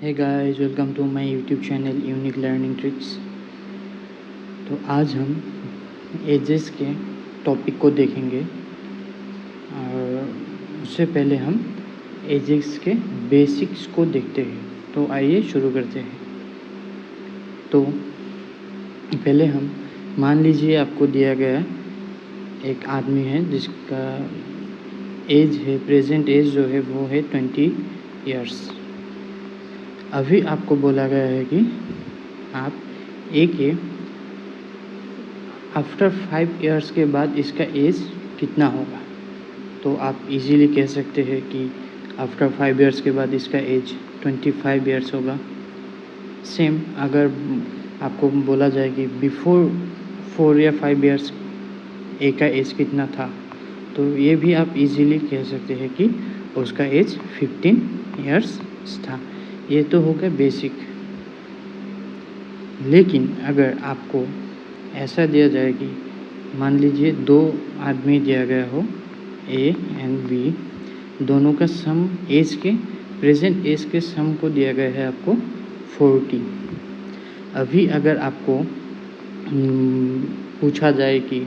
Hey guys, welcome to my YouTube channel unique learning tricks. तो आज हम edges के टॉपिक को देखेंगे और उससे पहले हम एजेस के बेसिक्स को देखते हैं। तो आइए शुरू करते हैं। तो पहले हम मान लीजिए आपको दिया गया एक आदमी है जिसका एज है, प्रेजेंट एज जो है वो है 20 ईयर्स। अभी आपको बोला गया है कि आप आफ्टर 5 ईयर्स के बाद इसका एज कितना होगा। तो आप इजीली कह सकते हैं कि आफ्टर 5 ईयर्स के बाद इसका एज 25 ईयर्स होगा। सेम अगर आपको बोला जाए कि बिफोर 4 या 5 ईयर्स ए का एज कितना था, तो ये भी आप इजीली कह सकते हैं कि उसका एज 15 ईयर्स था। ये तो हो गया बेसिक। लेकिन अगर आपको ऐसा दिया जाए कि मान लीजिए दो आदमी दिया गया हो, ए एंड बी, दोनों का सम एज के प्रेजेंट एज के सम को दिया गया है आपको 40। अभी अगर आपको पूछा जाए कि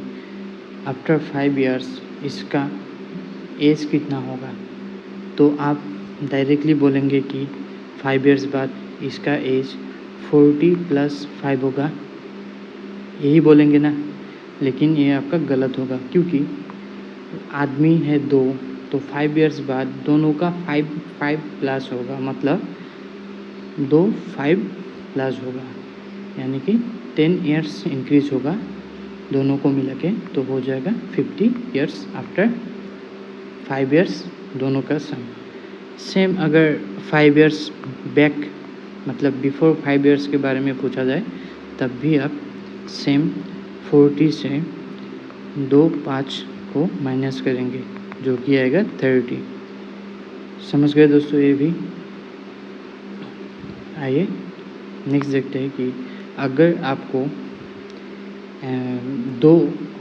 आफ्टर 5 ईयर्स इसका एज कितना होगा, तो आप डायरेक्टली बोलेंगे कि 5 ईयर्स बाद इसका एज 40 + 5 होगा, यही बोलेंगे ना। लेकिन ये आपका गलत होगा, क्योंकि आदमी है दो, तो 5 ईयर्स बाद दोनों का 5 प्लस होगा, मतलब 5 प्लस होगा, यानी कि 10 ईयर्स इंक्रीज होगा दोनों को मिला के, तो हो जाएगा 50 ईयर्स आफ्टर 5 ईयर्स दोनों का सम। सेम अगर 5 ईयर्स बैक मतलब बिफोर 5 ईयर्स के बारे में पूछा जाए, तब भी आप सेम 40 से 5 को माइनस करेंगे, जो कि आएगा 30। समझ गए दोस्तों ये भी। आइए नेक्स्ट देखते हैं कि अगर आपको दो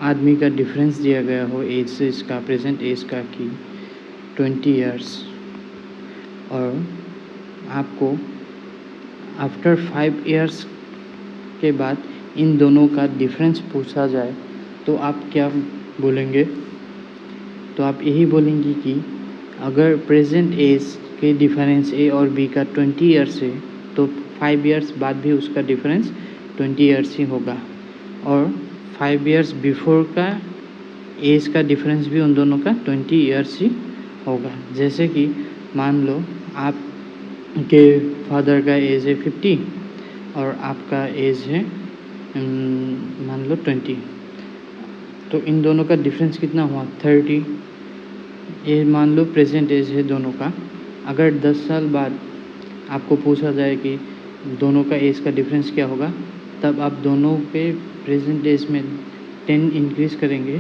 आदमी का डिफरेंस दिया गया हो एज से, इसका प्रेजेंट एज का कि 20 ईयर्स, और आपको आफ्टर 5 ईयर्स के बाद इन दोनों का डिफरेंस पूछा जाए, तो आप क्या बोलेंगे। तो आप यही बोलेंगे कि अगर प्रेजेंट एज के डिफरेंस ए और बी का 20 ईयर्स है, तो 5 ईयर्स बाद भी उसका डिफरेंस 20 ईयर्स ही होगा, और 5 ईयर्स बिफोर का एज का डिफरेंस भी उन दोनों का 20 ईयर्स ही होगा। जैसे कि मान लो आपके फादर का एज है 50 और आपका एज है मान लो 20, तो इन दोनों का डिफरेंस कितना हुआ 30। ये मान लो प्रेजेंट एज है दोनों का। अगर 10 साल बाद आपको पूछा जाए कि दोनों का एज का डिफरेंस क्या होगा, तब आप दोनों के प्रेजेंट एज में 10 इंक्रीज़ करेंगे,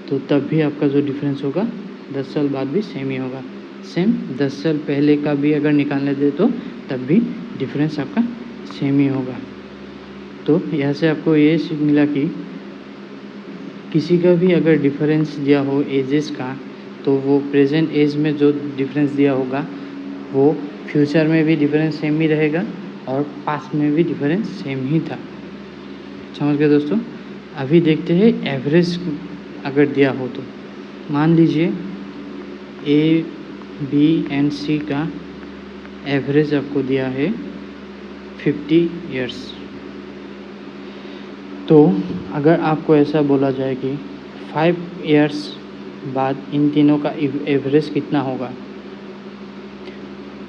तो तब भी आपका जो डिफरेंस होगा 10 साल बाद भी सेम ही होगा। सेम 10 साल पहले का भी अगर निकालने दे, तो तब भी डिफरेंस आपका सेम ही होगा। तो यहाँ से आपको ये सीख मिला कि किसी का भी अगर डिफरेंस दिया हो एजेस का, तो वो प्रेजेंट एज में जो डिफरेंस दिया होगा वो फ्यूचर में भी डिफरेंस सेम ही रहेगा, और पास्ट में भी डिफरेंस सेम ही था। समझ गए दोस्तों। अभी देखते हैं एवरेज अगर दिया हो तो। मान लीजिए ए बी एंड सी का एवरेज आपको दिया है 50 ईयर्स। तो अगर आपको ऐसा बोला जाए कि 5 ईयर्स बाद इन तीनों का एवरेज कितना होगा,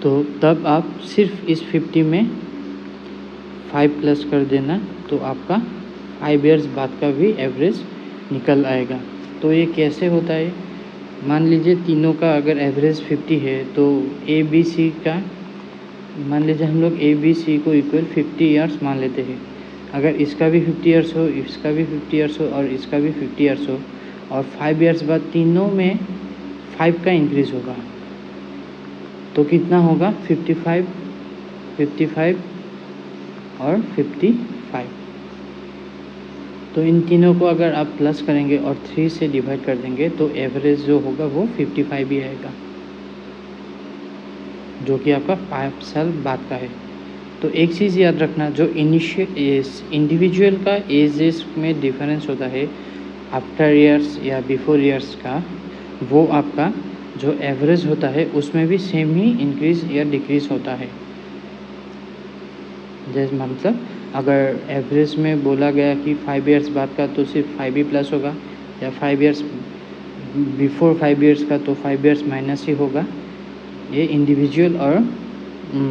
तो तब आप सिर्फ इस 50 में 5 प्लस कर देना, तो आपका 5 ईयर्स बाद का भी एवरेज निकल आएगा। तो ये कैसे होता है, मान लीजिए तीनों का अगर एवरेज 50 है, तो ए बी सी का मान लीजिए हम लोग ए बी सी को इक्वल 50 ईयर्स मान लेते हैं। अगर इसका भी 50 ईयर्स हो, इसका भी 50 ईयर्स हो और इसका भी 50 ईयर्स हो, और 5 ईयर्स बाद तीनों में 5 का इंक्रीज़ होगा, तो कितना होगा 55, 55 और 55। तो इन तीनों को अगर आप प्लस करेंगे और 3 से डिवाइड कर देंगे, तो एवरेज जो होगा वो 55 ही आएगा। जो कि आपका 5 साल बाद का है। तो एक चीज़ याद रखना, जो इंडिविजुअल का एजेस में डिफरेंस होता है आफ्टर ईयर्स या बिफोर ईयर्स का, वो आपका जो एवरेज होता है उसमें भी सेम ही इंक्रीज़ या डिक्रीज़ होता है। जैसे मतलब अगर एवरेज में बोला गया कि 5 ईयर्स बाद का तो सिर्फ 5 ही प्लस होगा, या 5 ईयर्स बिफोर 5 ईयर्स का तो 5 ईयर्स माइनस ही होगा। ये इंडिविजुअल और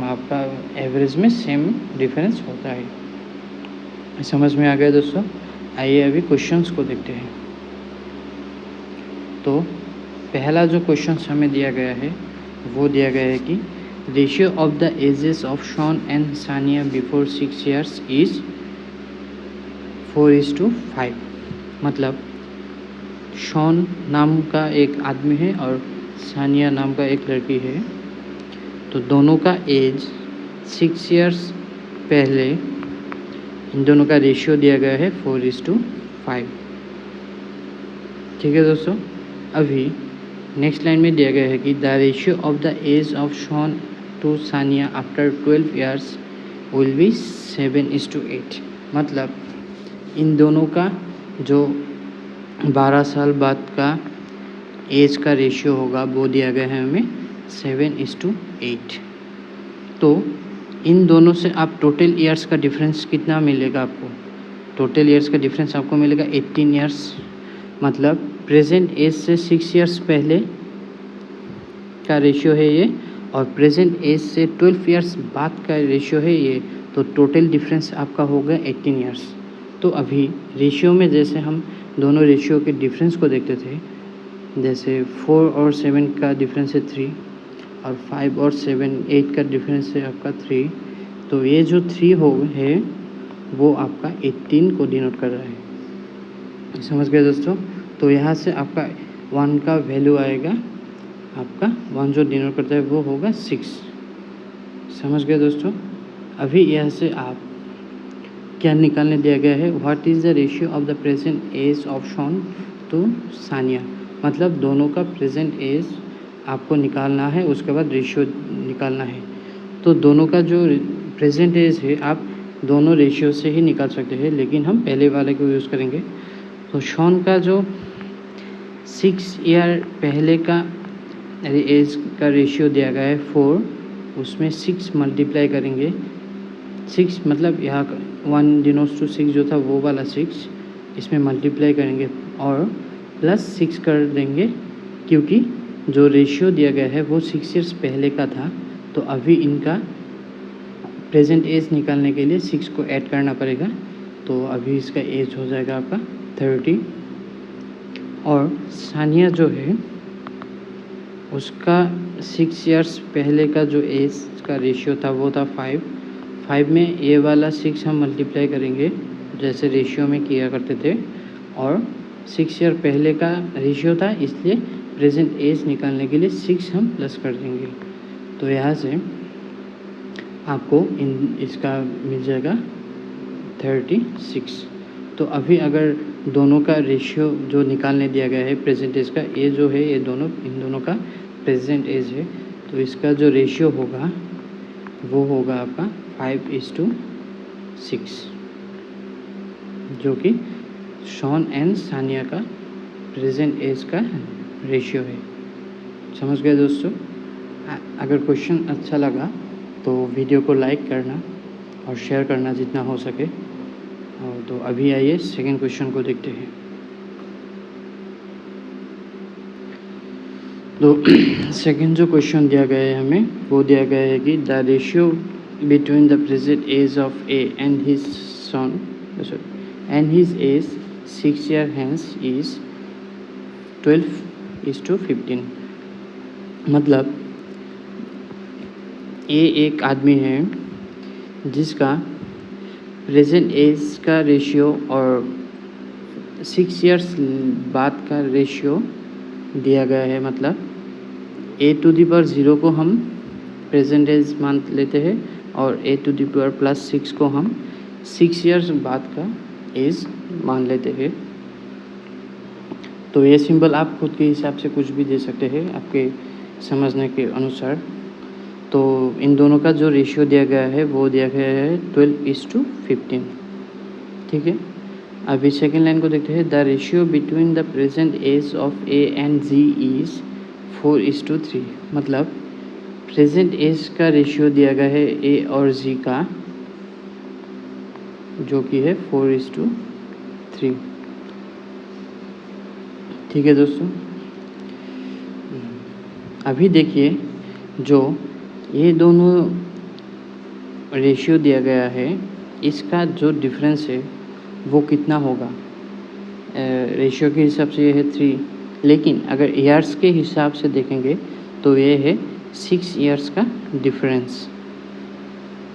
आपका एवरेज में सेम डिफरेंस होता है। समझ में आ गया दोस्तों? आइए अभी क्वेश्चंस को देखते हैं। तो पहला जो क्वेश्चन हमें दिया गया है वो दिया गया है कि ratio of the ages of Shaun and Sania before 6 years is 4:5। मतलब शॉन नाम का एक आदमी है और सानिया नाम का एक लड़की है, तो दोनों का एज 6 ईयर्स पहले इन दोनों का रेशियो दिया गया है 4:5। ठीक है दोस्तों। अभी नेक्स्ट लाइन में दिया गया है कि the ratio of the age of Shaun to Sania after 12 years will be 7:8। मतलब इन दोनों का जो 12 साल बाद का एज का रेशियो होगा वो दिया गया है हमें 7:8। तो इन दोनों से आप टोटल ईयर्स का डिफरेंस कितना मिलेगा आपको? टोटल ईयर्स का डिफरेंस आपको मिलेगा 18 ईयर्स। मतलब प्रेजेंट एज से 6 ईयर्स पहले का रेशियो है ये, और प्रेजेंट एज से 12 ईयर्स बाद का रेशियो है ये। तो टोटल डिफरेंस आपका होगा 18 ईयर्स। तो अभी रेशियो में जैसे हम दोनों रेशियो के डिफरेंस को देखते थे, जैसे 4 और 7 का डिफरेंस है 3, और 5 और 7 8 का डिफरेंस है आपका 3। तो ये जो 3 है वो आपका 18 को डिनोट कर रहा है। समझ गए दोस्तों? तो यहाँ से आपका 1 का वैल्यू आएगा, आपका 1 जो डिनोट करता है वो होगा 6। समझ गए दोस्तों? अभी यहाँ से आप क्या निकालने दिया गया है, what is the ratio of the present age of Shaun to Sania. मतलब दोनों का प्रेजेंट एज आपको निकालना है, उसके बाद रेशियो निकालना है। तो दोनों का जो प्रेजेंट एज है आप दोनों रेशियो से ही निकाल सकते हैं, लेकिन हम पहले वाले को यूज़ करेंगे। तो शॉन का जो 6 ईयर पहले का एज का रेशियो दिया गया है 4, उसमें 6 मल्टीप्लाई करेंगे। 6 मतलब यहाँ 1 डिनोट्स टू 6 जो था वो वाला 6, इसमें मल्टीप्लाई करेंगे और प्लस 6 कर देंगे, क्योंकि जो रेशियो दिया गया है वो 6 ईयर्स पहले का था। तो अभी इनका प्रेजेंट एज निकालने के लिए 6 को ऐड करना पड़ेगा। तो अभी इसका एज हो जाएगा आपका 30। और सानिया जो है उसका 6 ईयर्स पहले का जो एज का रेशियो था वो था 5 में ये वाला 6 हम मल्टीप्लाई करेंगे जैसे रेशियो में किया करते थे, और 6 ईयर पहले का रेशियो था इसलिए प्रेजेंट एज निकालने के लिए 6 हम प्लस कर देंगे। तो यहाँ से आपको इसका मिल जाएगा 36। तो अभी अगर दोनों का रेशियो जो निकालने दिया गया है प्रेजेंट एज का, ये जो है ये इन दोनों का प्रेजेंट एज है, तो इसका जो रेशियो होगा वो होगा आपका 5:6, जो कि शॉन एंड सानिया का प्रेजेंट एज का रेशियो है। समझ गए दोस्तों? अगर क्वेश्चन अच्छा लगा तो वीडियो को लाइक करना और शेयर करना जितना हो सके। और तो अभी आइए सेकंड क्वेश्चन को देखते हैं। तो सेकंड जो क्वेश्चन दिया गया है हमें वो दिया गया है कि the ratio between the present age of A and his son and his age 6 year hence is 12:15। मतलब ये एक आदमी है जिसका प्रेजेंट एज का रेशियो और 6 ईयर्स बाद का रेशियो दिया गया है। मतलब a⁻0 को हम प्रेजेंट एज मान लेते हैं और a⁻+6 को हम 6 ईयर्स बाद का एज मान लेते हैं। तो ये सिंबल आप खुद के हिसाब से कुछ भी दे सकते हैं आपके समझने के अनुसार। तो इन दोनों का जो रेशियो दिया गया है वो दिया गया है 12:15, ठीक है। अभी सेकेंड लाइन को देखते हैं। The ratio between the present age of A and G is 4:3, मतलब प्रेजेंट एज का रेशियो दिया गया है ए और जी का, जो कि है 4:3, ठीक है दोस्तों। अभी देखिए जो ये दोनों रेशियो दिया गया है, इसका जो डिफरेंस है वो कितना होगा। रेशियो के हिसाब से ये है 3, लेकिन अगर ईयर्स के हिसाब से देखेंगे तो ये है 6 ईयर्स का डिफरेंस।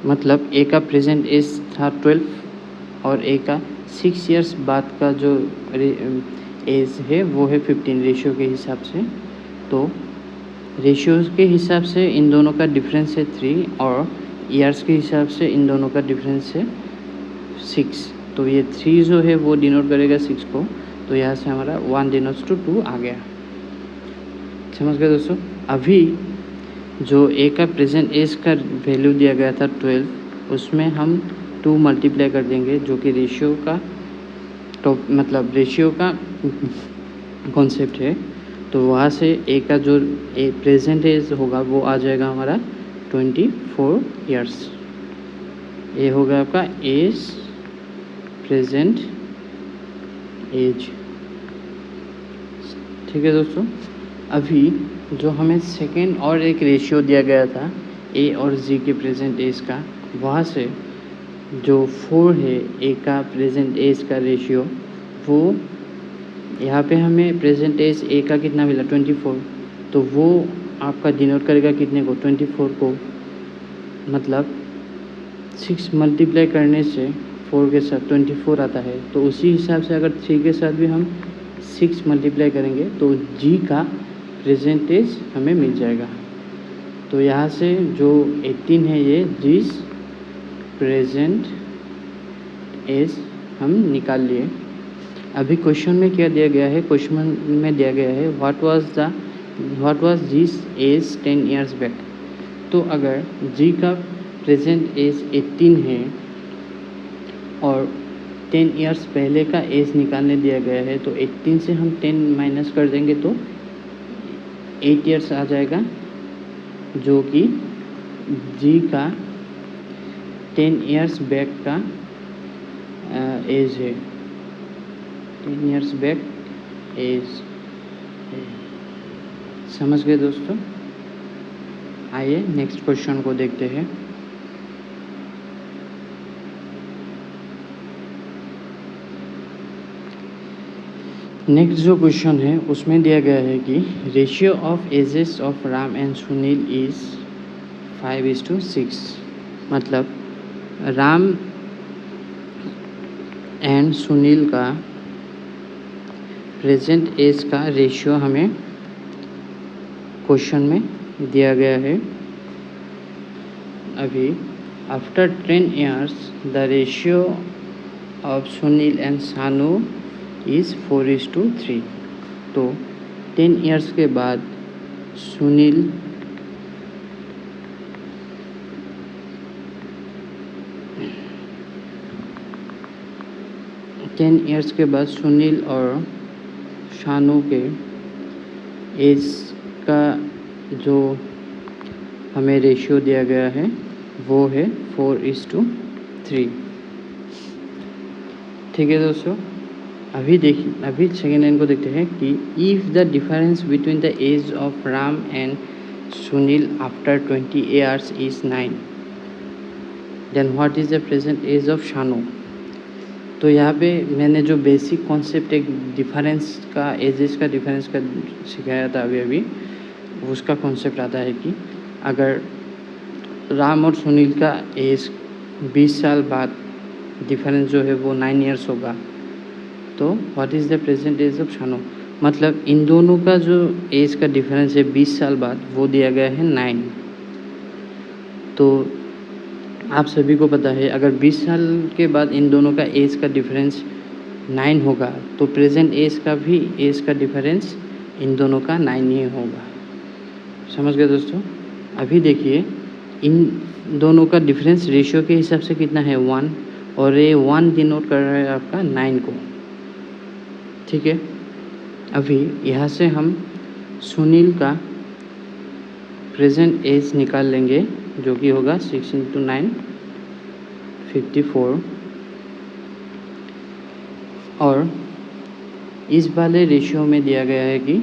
मतलब ए का प्रेजेंट एज था 12 और ए का 6 ईयर्स बाद का जो एज है वो है 15 रेशियो के हिसाब से। तो रेशियो के हिसाब से इन दोनों का डिफरेंस है 3 और ईयर्स के हिसाब से इन दोनों का डिफरेंस है 6। तो ये 3 जो है वो डिनोट करेगा 6 को, तो यहाँ से हमारा 1 डिनोट्स टू 2 आ गया। समझ गए दोस्तों। अभी जो ए का प्रेजेंट एज का वैल्यू दिया गया था 12, उसमें हम 2 मल्टीप्लाई कर देंगे, जो कि रेशियो का मतलब रेशियो का कॉन्सेप्ट है। तो वहाँ से ए का जो ए प्रेजेंट एज होगा वो आ जाएगा हमारा 24 ईयर्स। ये होगा आपका एज प्रेजेंट एज, ठीक है दोस्तों। अभी जो हमें सेकेंड और एक रेशियो दिया गया था ए और जी के प्रेजेंट एज का, वहाँ से जो 4 है ए का प्रेजेंट एज का रेशियो, वो यहाँ पे हमें प्रेजेंट एज ए का कितना मिला 24, तो वो आपका डिनोट करेगा कितने को 24 को। मतलब 6 मल्टीप्लाई करने से 4 के साथ 24 आता है। तो उसी हिसाब से अगर 3 के साथ भी हम 6 मल्टीप्लाई करेंगे तो जी का प्रेजेंट एज हमें मिल जाएगा। तो यहाँ से जो 18 है ये जीस प्रेजेंट एज हम निकाल लिए। अभी क्वेश्चन में क्या दिया गया है, क्वेश्चन में दिया गया है व्हाट वाज जीस एज 10 ईयर्स बैक। तो अगर जी का प्रेजेंट एज 18 है और 10 ईयर्स पहले का एज निकालने दिया गया है, तो 18 से हम 10 माइनस कर देंगे तो 8 ईयर्स आ जाएगा, जो कि जी का 10 ईयर्स बैक का एज है। 10 ईयर्स बैक एज। समझ गए दोस्तों। आइए नेक्स्ट क्वेश्चन को देखते हैं। नेक्स्ट जो क्वेश्चन है उसमें दिया गया है कि ratio of ages of Ram and Sunil is 5:6। मतलब राम एंड सुनील का प्रेजेंट एज का रेशियो हमें क्वेश्चन में दिया गया है। अभी after 10 years the ratio of Sunil and Sanu is 4:3। तो 10 ईयर्स के बाद सुनील और शानू के एज का जो हमें रेशियो दिया गया है वो है 4:3, ठीक है दोस्तों। अभी सेकेंड लाइन को देखते हैं कि if the difference between the age of Ram and Sunil after 20 years is 9, then what is the present age of Shanu. तो यहाँ पे मैंने जो बेसिक कॉन्सेप्ट एक डिफरेंस का एजेस का डिफरेंस का सिखाया था अभी उसका कॉन्सेप्ट आता है कि अगर राम और सुनील का एज 20 साल बाद डिफरेंस जो है वो 9 ईयर्स होगा, तो what is the present age of Shanu. मतलब इन दोनों का जो एज का डिफरेंस है 20 साल बाद वो दिया गया है 9। तो आप सभी को पता है अगर 20 साल के बाद इन दोनों का एज का डिफरेंस 9 होगा तो प्रेजेंट एज का भी एज का डिफरेंस इन दोनों का 9 ही होगा। समझ गए दोस्तों। अभी देखिए इन दोनों का डिफरेंस रेशियो के हिसाब से कितना है 1, और ये 1 डिनोट कर रहा है आपका 9 को। ठीक है, अभी यहाँ से हम सुनील का प्रेजेंट एज निकाल लेंगे, जो कि होगा 6 × 9 54, और इस वाले रेशियो में दिया गया है कि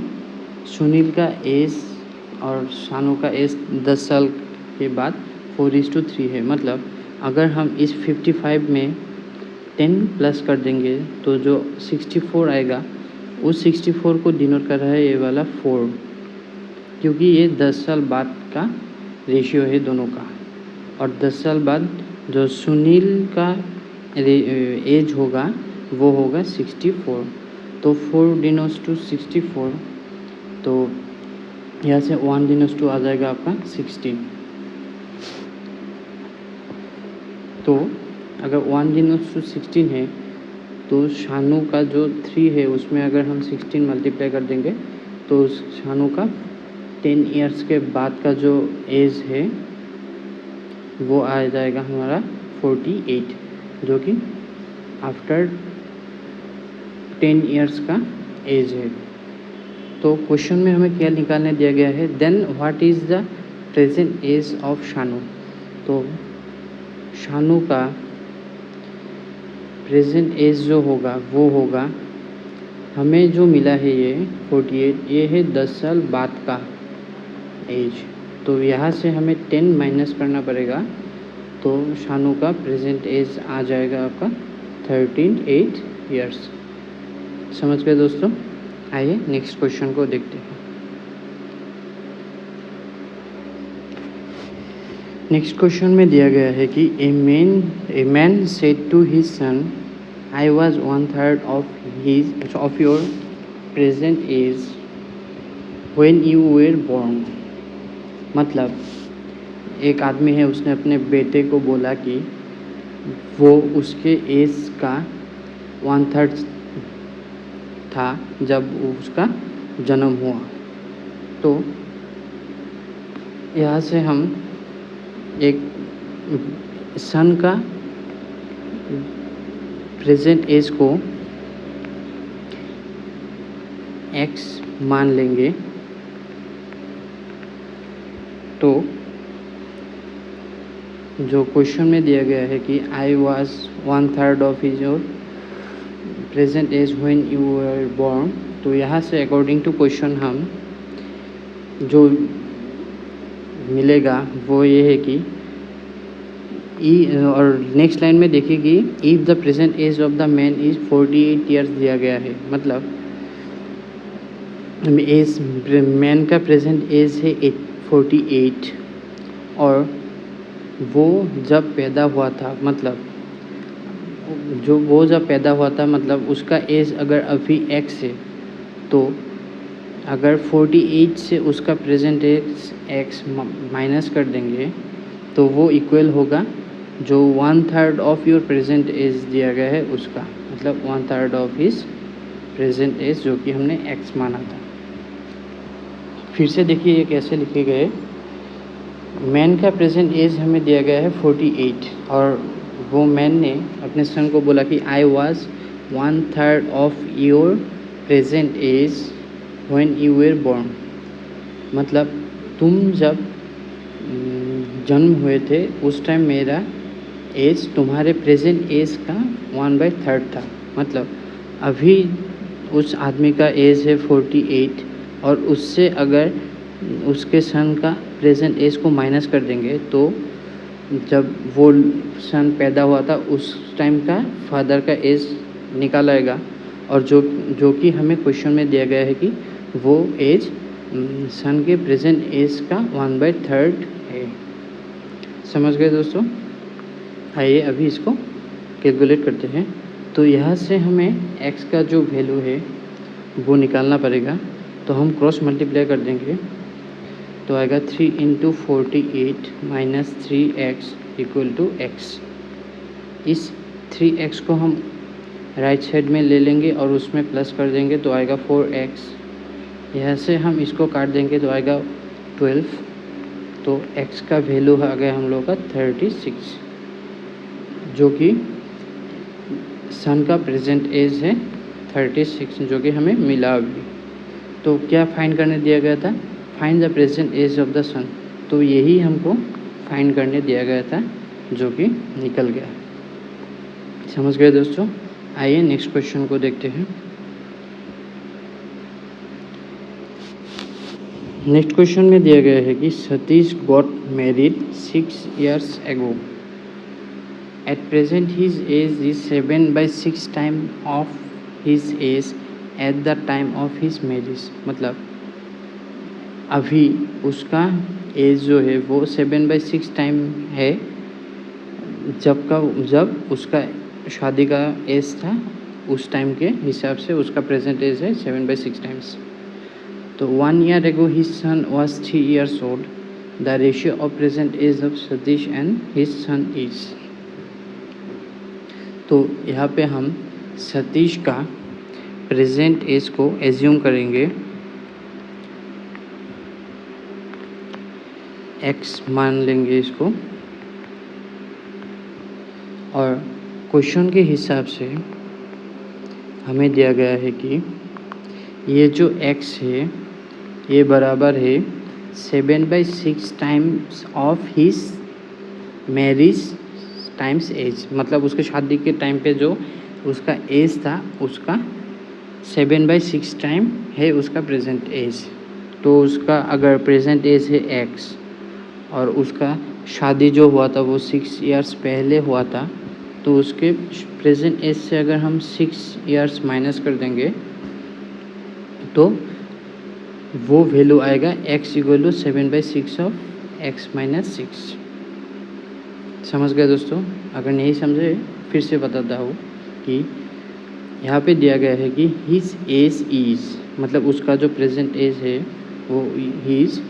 सुनील का एज और शानू का एज 10 साल के बाद 4:3 है। मतलब अगर हम इस 55 में 10 प्लस कर देंगे तो जो 64 आएगा, उस 64 को डिनोट कर रहा है ये वाला 4, क्योंकि ये 10 साल बाद का रेशियो है दोनों का। और 10 साल बाद जो सुनील का एज होगा वो होगा 64, तो 4 डिनोट्स टू 64, तो यहाँ से 1 डिनोट्स टू आ जाएगा आपका 16। तो अगर 1 डिनोट्स टू 16 है तो शानू का जो 3 है उसमें अगर हम 16 मल्टीप्लाई कर देंगे तो शानू का 10 इयर्स के बाद का जो एज है वो आ जाएगा हमारा 48, जो कि आफ्टर 10 इयर्स का एज है। तो क्वेश्चन में हमें क्या निकालने दिया गया है, then what is the present age of Shanu. तो शानू का प्रेजेंट एज जो होगा वो होगा, हमें जो मिला है ये 48, ये है 10 साल बाद का एज। तो यहाँ से हमें 10 माइनस करना पड़ेगा, तो शानू का प्रेजेंट एज आ जाएगा आपका 13 इयर्स। समझ गए दोस्तों? आइए नेक्स्ट क्वेश्चन को देखते हैं। नेक्स्ट क्वेश्चन में दिया गया है कि a man said to his son, I was 1/3 of your present age when you were born. मतलब एक आदमी है, उसने अपने बेटे को बोला कि वो उसके एज का 1/3 था जब उसका जन्म हुआ। तो यहाँ से हम एक सन का प्रेजेंट एज को x मान लेंगे। तो जो क्वेश्चन में दिया गया है कि I was 1/3 of your present age when you were born, तो यहाँ से अकॉर्डिंग टू क्वेश्चन हम जो मिलेगा वो ये है कि और नेक्स्ट लाइन में देखिए कि if the present age of the man is 48 years दिया गया है। मतलब एज मैन का प्रेजेंट एज है 48, और वो जब पैदा हुआ था, मतलब जब पैदा हुआ था, मतलब उसका एज अगर अभी x है, तो अगर 48 से उसका प्रेजेंट एज x माइनस कर देंगे तो वो इक्वल होगा जो 1/3 ऑफ योर प्रेजेंट एज दिया गया है उसका, मतलब 1/3 ऑफ हिज प्रेजेंट एज, जो कि हमने x माना था। फिर से देखिए ये कैसे लिखे गए। मैन का प्रेजेंट एज हमें दिया गया है 48, और वो मैन ने अपने सन को बोला कि I was 1/3 of your present age when you were born. मतलब तुम जब जन्म हुए थे उस टाइम मेरा एज तुम्हारे प्रेजेंट एज का 1/3 था। मतलब अभी उस आदमी का एज है 48, और उससे अगर उसके सन का प्रेजेंट एज को माइनस कर देंगे तो जब वो सन पैदा हुआ था उस टाइम का फादर का एज निकाल आएगा, और जो कि हमें क्वेश्चन में दिया गया है कि वो एज सन के प्रेजेंट एज का 1/3 है। समझ गए दोस्तों? आइए अभी इसको कैलकुलेट करते हैं। तो यहाँ से हमें x का जो वैल्यू है वो निकालना पड़ेगा, तो हम क्रॉस मल्टीप्लाई कर देंगे तो आएगा 3 × 48 minus 3x equal to x। इस 3x को हम राइट साइड में ले लेंगे और उसमें प्लस कर देंगे तो आएगा 4x। यहाँ से हम इसको काट देंगे तो आएगा 12, तो x का वैल्यू आ गया हम लोग का 36, जो कि सन का प्रेजेंट एज है 36, जो कि हमें मिला अभी। तो क्या फाइंड करने दिया गया था? Find the present age of the son. तो यही हमको फाइंड करने दिया गया था, जो कि निकल गया। समझ गए दोस्तों? आइए नेक्स्ट क्वेश्चन को देखते हैं। नेक्स्ट क्वेश्चन में दिया गया है कि Satish got married 6 years ago. At present his age is 7/6 time of his age at the time of his marriage. मतलब अभी उसका एज जो है वो 7/6 टाइम है जब उसका शादी का एज था, उस टाइम के हिसाब से उसका प्रेजेंट एज है 7/6 टाइम्स। तो 1 year ago his son was 3 years old. The ratio of present age of Satish and his son is. तो यहाँ पे हम सतीश का प्रेजेंट एज को एज्यूम करेंगे, x मान लेंगे इसको, और क्वेश्चन के हिसाब से हमें दिया गया है कि ये जो x है ये बराबर है 7/6 times of his marriage times age. मतलब उसके शादी के टाइम पे जो उसका एज था उसका 7/6 टाइम है उसका प्रेजेंट एज। तो उसका अगर प्रेजेंट एज है x और उसका शादी जो हुआ था वो 6 years पहले हुआ था, तो उसके प्रेजेंट एज से अगर हम 6 years माइनस कर देंगे तो वो वैल्यू आएगा x = 7/6 ऑफ x - 6। समझ गए दोस्तों? अगर नहीं समझे फिर से बताता हूँ कि यहाँ पे दिया गया है कि हिज एज इज़, मतलब उसका जो प्रेजेंट एज है वो his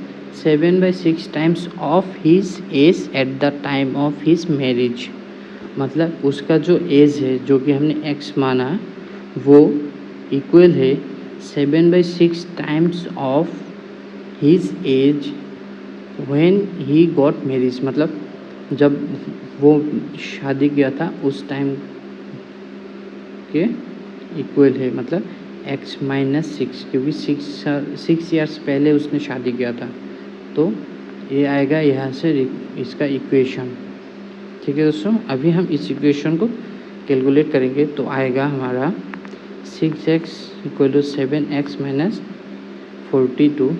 7/6 times of his age at the time of his marriage. मतलब उसका जो एज है जो कि हमने x माना वो इक्वल है 7/6 times of his age when he got marriage. मतलब जब वो शादी किया था उस टाइम के इक्वल है, मतलब x - 6, क्योंकि 6 years पहले उसने शादी किया था। तो ये आएगा यहाँ से इसका इक्वेशन। ठीक है दोस्तों, अभी हम इस इक्वेशन को कैलकुलेट करेंगे तो आएगा हमारा 6x = 7x - 42,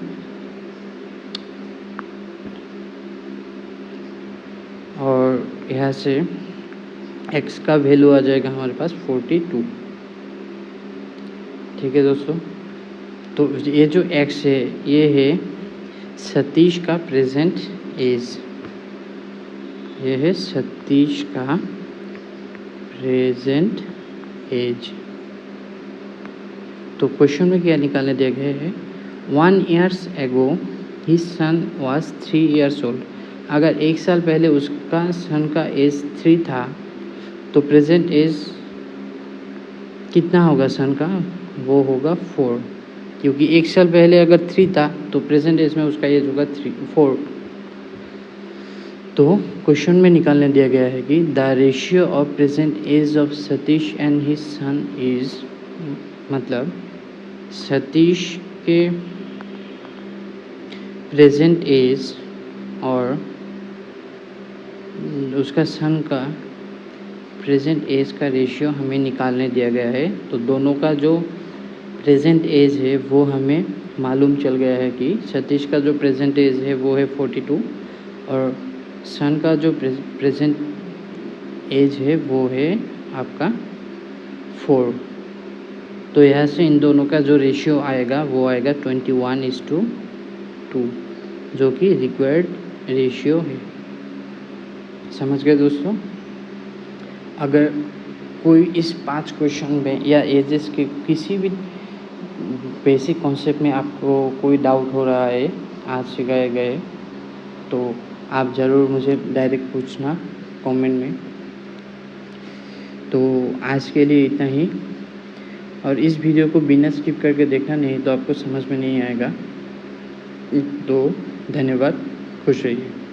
और यहाँ से x का वैल्यू आ जाएगा हमारे पास 42। ठीक है दोस्तों, तो ये जो x है ये है सतीश का प्रेजेंट एज, ये है सतीश का प्रेजेंट एज। तो क्वेश्चन में क्या निकालने दिया गया है? 1 year ago his son was 3 years old. अगर 1 साल पहले उसका सन का एज 3 था तो प्रेजेंट एज कितना होगा सन का? वो होगा 4, क्योंकि 1 साल पहले अगर 3 था तो प्रेजेंट एज में उसका एज होगा 4। तो क्वेश्चन में निकालने दिया गया है कि the ratio of present age of Satish and his son is, मतलब सतीश के प्रेजेंट एज और उसका सन का प्रेजेंट एज का रेशियो हमें निकालने दिया गया है। तो दोनों का जो प्रेजेंट एज है वो हमें मालूम चल गया है कि सतीश का जो प्रेजेंट एज है वो है 42 और सन का जो प्रेजेंट एज है वो है आपका 4। तो यहाँ से इन दोनों का जो रेशियो आएगा वो आएगा 21:2, जो कि रिक्वायर्ड रेशियो है। समझ गए दोस्तों? अगर कोई इस 5 क्वेश्चन में या एजेस के किसी भी बेसिक कॉन्सेप्ट में आपको कोई डाउट हो रहा है आज सिखाए गए, तो आप ज़रूर मुझे डायरेक्ट पूछना कमेंट में। तो आज के लिए इतना ही, और इस वीडियो को बिना स्किप करके देखना, नहीं तो आपको समझ में नहीं आएगा। तो धन्यवाद। खुश रहिए।